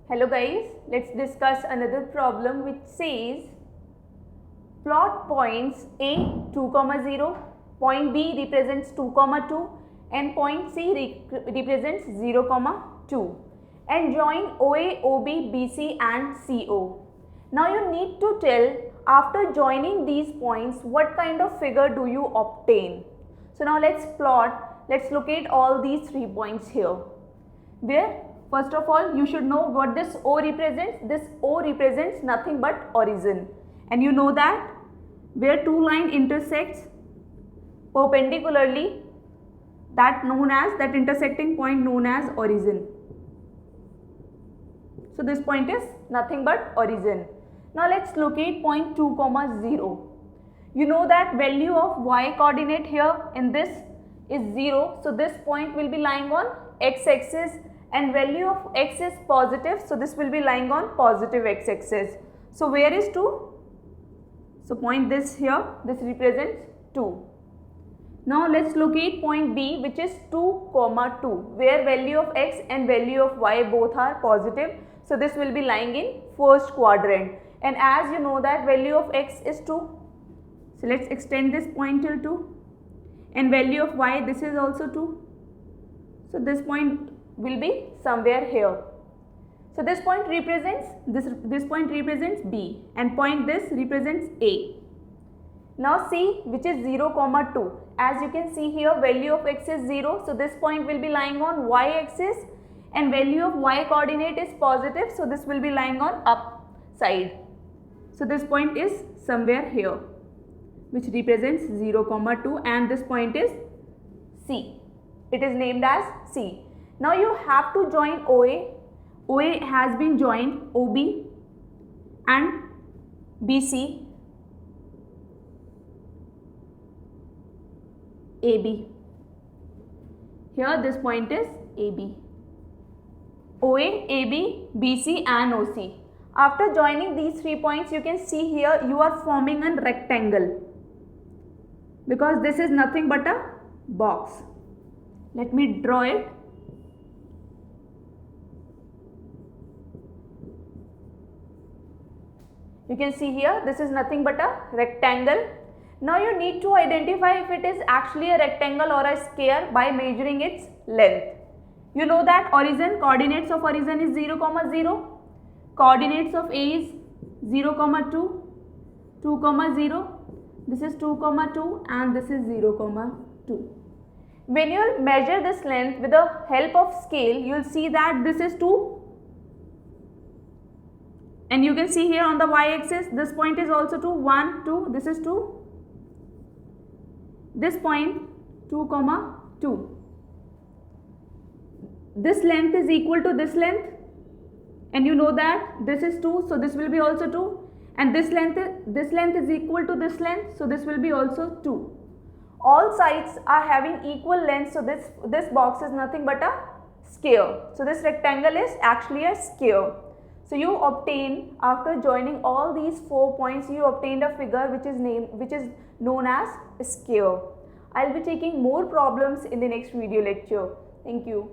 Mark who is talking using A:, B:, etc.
A: Hello guys, let's discuss another problem which says plot points A 2, 0, point B represents 2, 2 and point C represents 0, 2 and join OA, OB, BC and CO. Now you need to tell after joining these points what kind of figure do you obtain. So now let's locate all these 3 points here. Where first of all you should know what this O represents. This O represents nothing but origin, and you know that where two lines intersects perpendicularly, that intersecting point known as origin. So this point is nothing but origin. Now let's locate point 2, 0. You know that value of y coordinate here in this is 0. So this point will be lying on x-axis and value of x is positive. So this will be lying on positive x-axis. So where is 2? So point this here, this represents 2. Now let's locate point B which is 2, 2 where value of x and value of y both are positive. So this will be lying in first quadrant, and as you know that value of x is 2. So let's extend this point till 2, and value of y, this is also 2. So this point will be somewhere here. So this point represents this point represents B, and point this represents A. Now C which is 0, 2. As you can see here value of x is 0. So this point will be lying on y axis and value of y coordinate is positive. So this will be lying on up side. So this point is somewhere here which represents 0, 2 and this point is C. It is named as C. Now you have to join OA. OA has been joined OB and BC, AB. Here this point is AB. OA, AB, BC and OC. After joining these 3 points, you can see here you are forming a rectangle because this is nothing but a box. Let me draw it. You can see here this is nothing but a rectangle. Now you need to identify if it is actually a rectangle or a square by measuring its length. You know that coordinates of origin is 0, 0. Coordinates of A is 0, 2, 2, 0. This is 2, 2 and this is 0, 2. When you will measure this length with the help of scale, you will see that this is 2. And you can see here on the y-axis, this point is also 2, 1, 2, this is 2. This point 2, 2. This length is equal to this length, and you know that this is 2, so this will be also 2. And this length is equal to this length, so this will be also 2. All sides are having equal length, so this box is nothing but a square. So this rectangle is actually a square. So you obtain, after joining all these 4 points, you obtained a figure which is known as a square. I'll be taking more problems in the next video lecture. Thank you.